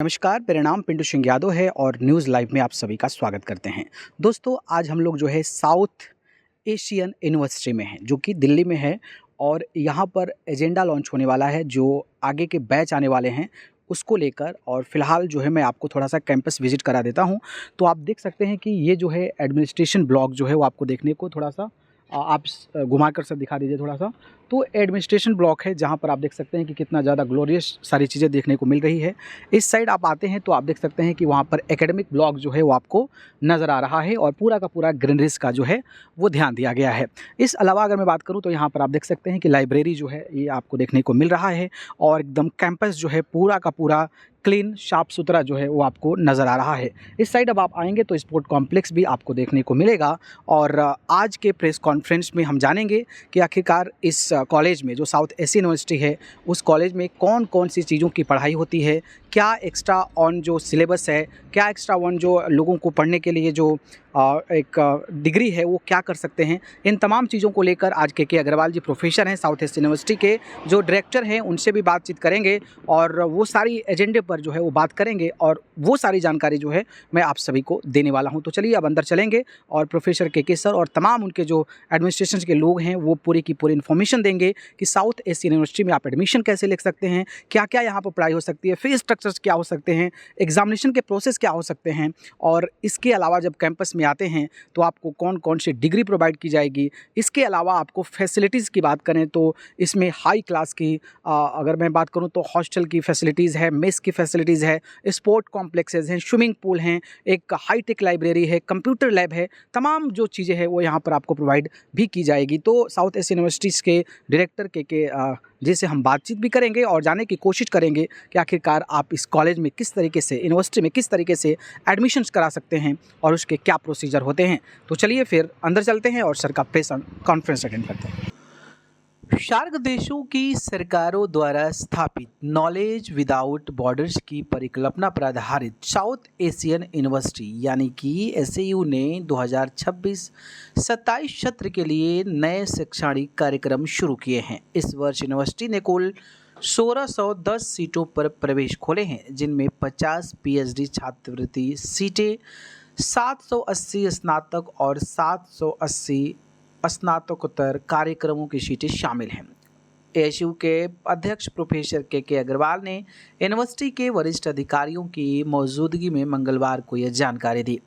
नमस्कार, मेरा नाम पिंटू सिंह यादव है और न्यूज़ लाइव में आप सभी का स्वागत करते हैं। दोस्तों, आज हम लोग जो है साउथ एशियन यूनिवर्सिटी में हैं, जो कि दिल्ली में है और यहाँ पर एजेंडा लॉन्च होने वाला है, जो आगे के बैच आने वाले हैं, उसको लेकर। और फिलहाल जो है मैं आपको थोड़ा-सा कैंपस विज़िट करा देता हूँ। तो आप देख सकते हैं कि ये जो है एडमिनिस्ट्रेशन ब्लॉक जो है वो आपको देखने को थोड़ा-सा आप घुमाकर से दिखा दीजिए थोड़ा-सा। तो एडमिनिस्ट्रेशन ब्लॉक है, जहाँ पर आप देख सकते हैं कि कितना ज़्यादा ग्लोरियस सारी चीज़ें देखने को मिल रही है। इस साइड आप आते हैं तो आप देख सकते हैं कि वहाँ पर एकेडमिक ब्लॉक जो है वो आपको नज़र आ रहा है और पूरा का पूरा ग्रीनरीज का जो है वो ध्यान दिया गया है। इस अलावा अगर मैं बात करूँ तो यहाँ पर आप देख सकते हैं कि लाइब्रेरी जो है ये आपको देखने को मिल रहा है और एकदम कैंपस जो है पूरा का पूरा क्लीन साफ सुथरा जो है वो आपको नज़र आ रहा है। इस साइड अब आप आएँगे तो स्पोर्ट कॉम्प्लेक्स भी आपको देखने को मिलेगा और आज के प्रेस कॉन्फ्रेंस में हम जानेंगे कि आखिरकार इस कॉलेज में, जो साउथ एशियन यूनिवर्सिटी है, उस कॉलेज में कौन-कौन सी चीज़ों की पढ़ाई होती है, क्या एक्स्ट्रा ऑन जो सिलेबस है, क्या एक्स्ट्रा ऑन जो लोगों को पढ़ने के लिए जो एक डिग्री है वो क्या कर सकते हैं। इन तमाम चीज़ों को लेकर आज के अग्रवाल जी प्रोफेसर हैं साउथ एशियन यूनिवर्सिटी के, जो डायरेक्टर हैं, उनसे भी बातचीत करेंगे और वो सारी एजेंडे पर जो है वो बात करेंगे और वो सारी जानकारी जो है मैं आप सभी को देने वाला हूँ। तो चलिए अब अंदर चलेंगे और प्रोफेसर के सर और तमाम उनके जो एडमिनिस्ट्रेशन के लोग हैं वो पूरी की पूरी इन्फॉर्मेशन देंगे कि साउथ एशियन यूनिवर्सिटी में आप एडमिशन कैसे ले सकते हैं, क्या-क्या यहाँ पर पढ़ाई हो सकती है, फीस स्ट्रक्चर्स क्या हो सकते हैं, एग्जामिनेशन के प्रोसेस क्या हो सकते हैं और इसके अलावा जब कैंपस में आते हैं तो आपको कौन-कौन सी डिग्री प्रोवाइड की जाएगी। इसके अलावा आपको फैसिलिटीज़ की बात करें तो इसमें हाई क्लास की अगर मैं बात करूँ तो हॉस्टल की फैसिलिटीज़ है, मेस की फैसिलिटीज़ है, स्पोर्ट कॉम्प्लेक्सेस हैं, स्विमिंग पूल हैं, एक हाई-टेक लाइब्रेरी है, कंप्यूटर लैब है, तमाम जो चीज़ें हैं वो यहाँ पर आपको प्रोवाइड भी की जाएगी। तो साउथ एशियन यूनिवर्सिटीज़ के डायरेक्टर जी से हम बातचीत भी करेंगे और जानने की कोशिश करेंगे कि आखिरकार आप इस कॉलेज में किस तरीके से, यूनिवर्सिटी में किस तरीके से एडमिशन्स करा सकते हैं और उसके क्या प्रोसीजर होते हैं। तो चलिए फिर अंदर चलते हैं और सर का प्रेस कॉन्फ्रेंस अटेंड करते हैं। सार्क देशों की सरकारों द्वारा स्थापित नॉलेज विदाउट बॉर्डर्स की परिकल्पना पर आधारित साउथ एशियन यूनिवर्सिटी यानी कि एसएयू ने 2026-27 सत्र के लिए नए शैक्षणिक कार्यक्रम शुरू किए हैं। इस वर्ष यूनिवर्सिटी ने कुल 1610 सीटों पर प्रवेश खोले हैं, जिनमें 50 पीएचडी छात्रवृत्ति सीटें, 780 स्नातक और 780 स्नातकोत्तर कार्यक्रमों की सीटें शामिल हैं। एएसयू के अध्यक्ष प्रोफेसर के अग्रवाल ने यूनिवर्सिटी के वरिष्ठ अधिकारियों की मौजूदगी में मंगलवार को यह जानकारी दी।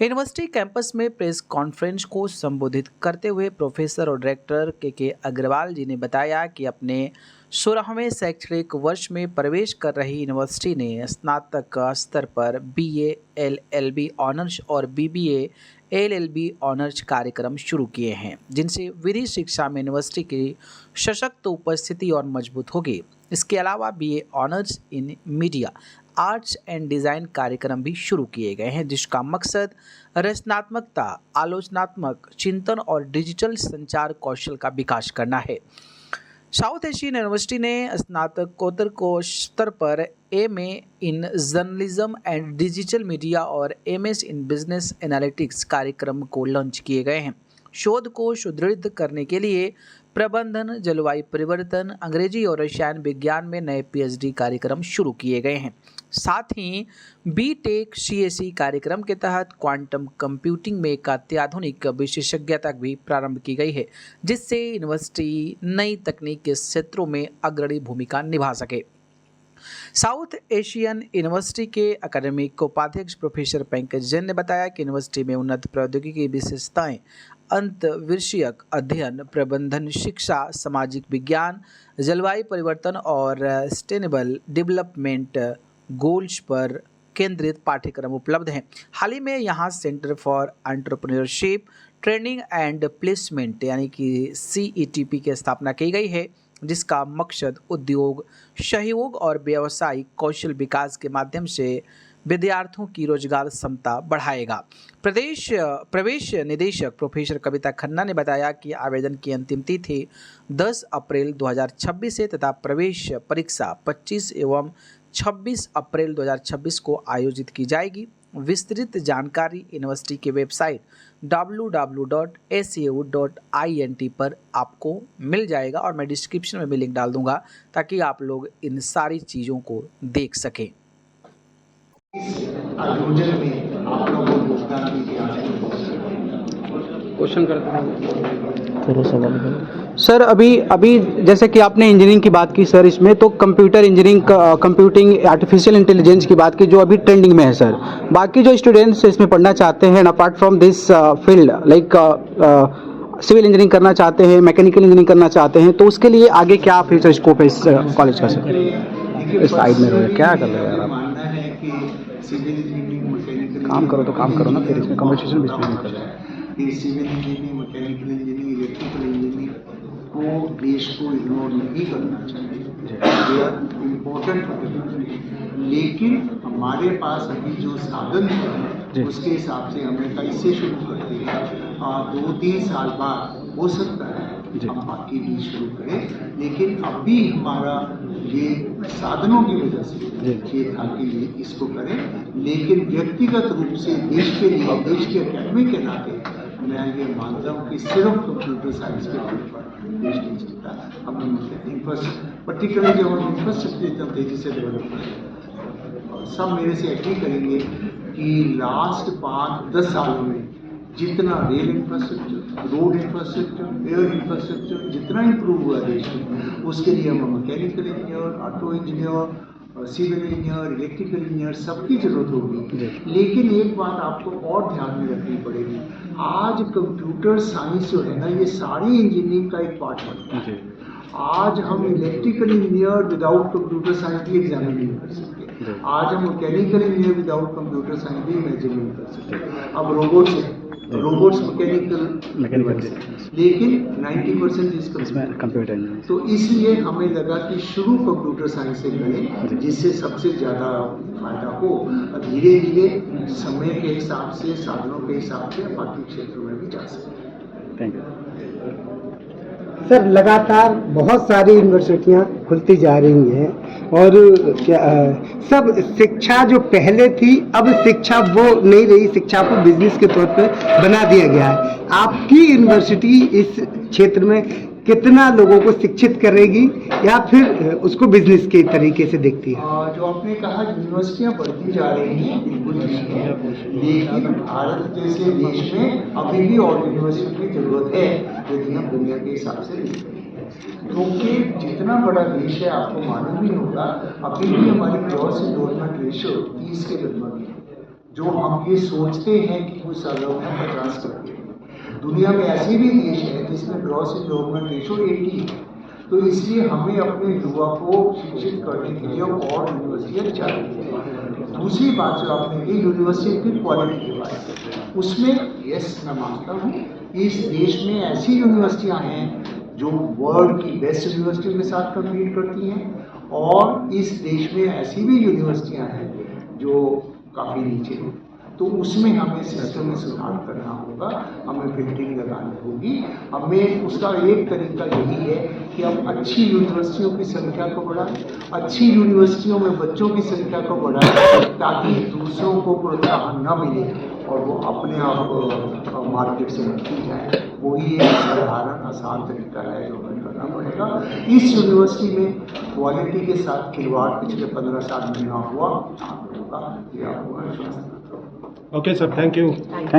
यूनिवर्सिटी कैंपस में प्रेस कॉन्फ्रेंस को संबोधित करते हुए प्रोफेसर और डायरेक्टर के अग्रवाल जी ने बताया कि अपने 16वें शैक्षणिक वर्ष में प्रवेश कर रही यूनिवर्सिटी ने स्नातक स्तर पर बीए, एलएलबी ऑनर्स और बीबीए, एलएलबी ऑनर्स कार्यक्रम शुरू किए हैं, जिनसे विधि शिक्षा में यूनिवर्सिटी की सशक्त उपस्थिति और मजबूत होगी। इसके अलावा BA honours in media, arts and design कार्यक्रम भी शुरू किए गए हैं, जिसका मकसद रचनात्मकता, आलोचनात्मक चिंतन और डिजिटल संचार कौशल का विकास करना है। साउथ एशियन यूनिवर्सिटी ने स्नातकोत्तर को स्तर पर MA in journalism and digital media और एमएस इन बिजनेस एनालिटिक्स कार्यक्रम को लॉन्च किए गए हैं। शोध को सुदृढ़ करने के लिए प्रबंधन, जलवायु परिवर्तन, अंग्रेजी और रसायन विज्ञान में नए पीएचडी कार्यक्रम शुरू किए गए हैं। साथ ही बीटेक सीएससी कार्यक्रम के तहत क्वांटम कंप्यूटिंग में एक अत्याधुनिक विशेषज्ञता भी प्रारंभ की गई है, जिससे यूनिवर्सिटी नई तकनीक के क्षेत्रों में अग्रणी भूमिका निभा सके। साउथ एशियन यूनिवर्सिटी के एकेडमिक उपाध्यक्ष प्रोफेसर पंकज जैन ने बताया कि यूनिवर्सिटी में उन्नत प्रौद्योगिकी विशेषताएं, अंतःविषयक अध्ययन, प्रबंधन शिक्षा, सामाजिक विज्ञान, जलवायु परिवर्तन और सस्टेनेबल डेवलपमेंट गोल्स पर केंद्रित पाठ्यक्रम उपलब्ध हैं। हाल ही में यहाँ centre for entrepreneurship training and placement यानी कि सीईटीपी की स्थापना की गई है, जिसका मकसद उद्योग सहयोग और व्यावसायिक कौशल विकास के माध्यम से विद्यार्थियों की रोजगार क्षमता बढ़ाएगा। प्रवेश निदेशक प्रोफेसर कविता खन्ना ने बताया कि आवेदन की अंतिम तिथि 10 अप्रैल 2026 है तथा प्रवेश परीक्षा 25 एवं 26 अप्रैल 2026 को आयोजित की जाएगी। विस्तृत जानकारी यूनिवर्सिटी के वेबसाइट www.acu.int पर आपको मिल जाएगा और मैं डिस्क्रिप्शन में भी लिंक डाल दूंगा ताकि आप लोग इन सारी चीज़ों को देख सकें। आयोजन में आप लोगों को योगदान दीजिए। क्वेश्चन करते हैं थोड़ा सवाल करो सर। अभी जैसे कि आपने इंजीनियरिंग की बात की सर, इसमें तो computer engineering, computing, artificial intelligence की बात की जो अभी ट्रेंडिंग में है सर। बाकी जो स्टूडेंट्स इसमें पढ़ना चाहते हैं apart from this field, like civil engineering करना चाहते हैं, मैकेनिकल इंजीनियरिंग करना चाहते हैं, तो उसके लिए आगे क्या फ्यूचर स्कोप है इस कॉलेज का सर? इस साइड में रहो, क्या कर रहे हो यार आप? मानना है कि सिविल इंजीनियरिंग, मैकेनिकल काम करो तो काम करो ना, फिर इसमें कन्वर्सेशन भी नहीं कर रहे। कि civil engineering, mechanical engineering, electrical engineering को देश को इग्नोर नहीं करना चाहिए, they are important for the country. लेकिन हमारे पास अभी जो साधन है उसके हिसाब से हमें कैसे शुरू करते हैं, 2-3 साल बाद हो सकता है हम बाकी भी शुरू करें। लेकिन अभी हमारा ये साधनों की वजह से ये था कि ये इसको करें। लेकिन व्यक्तिगत रूप से देश के लिए, देश के अकेडमी के नाते मैं ये मानता हूँ कि सिर्फ कंप्यूटर साइंस के नाम पर देश नहीं चलता। हमें पर्टिकुलरली जब हम इंफ्रास्ट्रक्चर इतना तेजी से डेवलप करें, सब मेरे से एग्री करेंगे कि लास्ट 5-10 सालों में जितना rail infrastructure, road infrastructure, air infrastructure जितना इम्प्रूव हुआ देश में, उसके लिए हम mechanical engineer, auto engineer, civil engineer, electrical engineer सबकी जरूरत होगी। लेकिन एक बात आपको और ध्यान में रखनी पड़ेगी, आज कंप्यूटर साइंस जो है ना, ये सारी इंजीनियरिंग का एक पार्ट बनता है। आज हम electrical engineer without computer science भी एग्जामिन नहीं कर सकते। आज हम mechanical engineer without computer science भी इमेजिन नहीं कर सकते। अब रोबोट्स मैकेनिकल, लेकिन 90% इसमें कंप्यूटर। तो इसलिए हमें लगा कि शुरू कंप्यूटर साइंस से करें, जिससे सबसे ज़्यादा फायदा हो। धीरे धीरे समय के हिसाब से, साधनों के हिसाब से बाकी क्षेत्रों में भी जा सकते। Thank you sir. लगातार बहुत सारी यूनिवर्सिटियां खुलती जा रही हैं और क्या सब शिक्षा जो पहले थी, अब शिक्षा वो नहीं रही, शिक्षा को बिजनेस के तौर पर बना दिया गया है। आपकी यूनिवर्सिटी इस क्षेत्र में कितना लोगों को शिक्षित करेगी या फिर उसको बिजनेस के तरीके से देखती है? जो आपने कहा यूनिवर्सिटियां बढ़ती जा रही हैं, बिल्कुल ठीक है। लेकिन भारत जैसे देश में अभी भी और यूनिवर्सिटी की जरूरत है यदि हम दुनिया के हिसाब से देखें, क्योंकि जितना बड़ा देश है आपको मालूम भी होगा, अभी भी हमारी ग्रॉस एनरोलमेंट रेशियो 30 के लगभग है, जो हम ये सोचते हैं कि कुछ सालों में 50 करके। दुनिया में ऐसे भी देश है जिसमें ग्रॉस एनरोलमेंट रेशियो 80 है। तो इसलिए हमें अपने युवा को शिक्षित करने के लिए और यूनिवर्सिटियाँ चाहिए। दूसरी बात जो आपने की यूनिवर्सिटी की क्वालिटी के बारे में, उसमें यस मैं मानता हूँ इस देश में ऐसी यूनिवर्सिटियाँ हैं जो वर्ल्ड की बेस्ट यूनिवर्सिटियों के साथ कम्पीट करती हैं, और इस देश में ऐसी भी यूनिवर्सिटियाँ हैं जो काफ़ी नीचे हैं। तो उसमें हमें सिस्टम में सुधार करना होगा, हमें फिल्टरिंग लगानी होगी। हमें उसका एक तरीका यही है कि हम अच्छी यूनिवर्सिटियों की संख्या को बढ़ाएं, अच्छी यूनिवर्सिटियों में बच्चों की संख्या को बढ़ाएं, ताकि दूसरों को प्रोत्साहन न मिले और वो अपने आप मार्केट से निकल जाए। वही एक साधारण आसान तरीका है जो हमें करना पड़ेगा। इस यूनिवर्सिटी में क्वालिटी के साथ खिलवाड़ पिछले 15 साल में ना हुआ, आप लोगों का यह हुआ। Okay sir, thank you.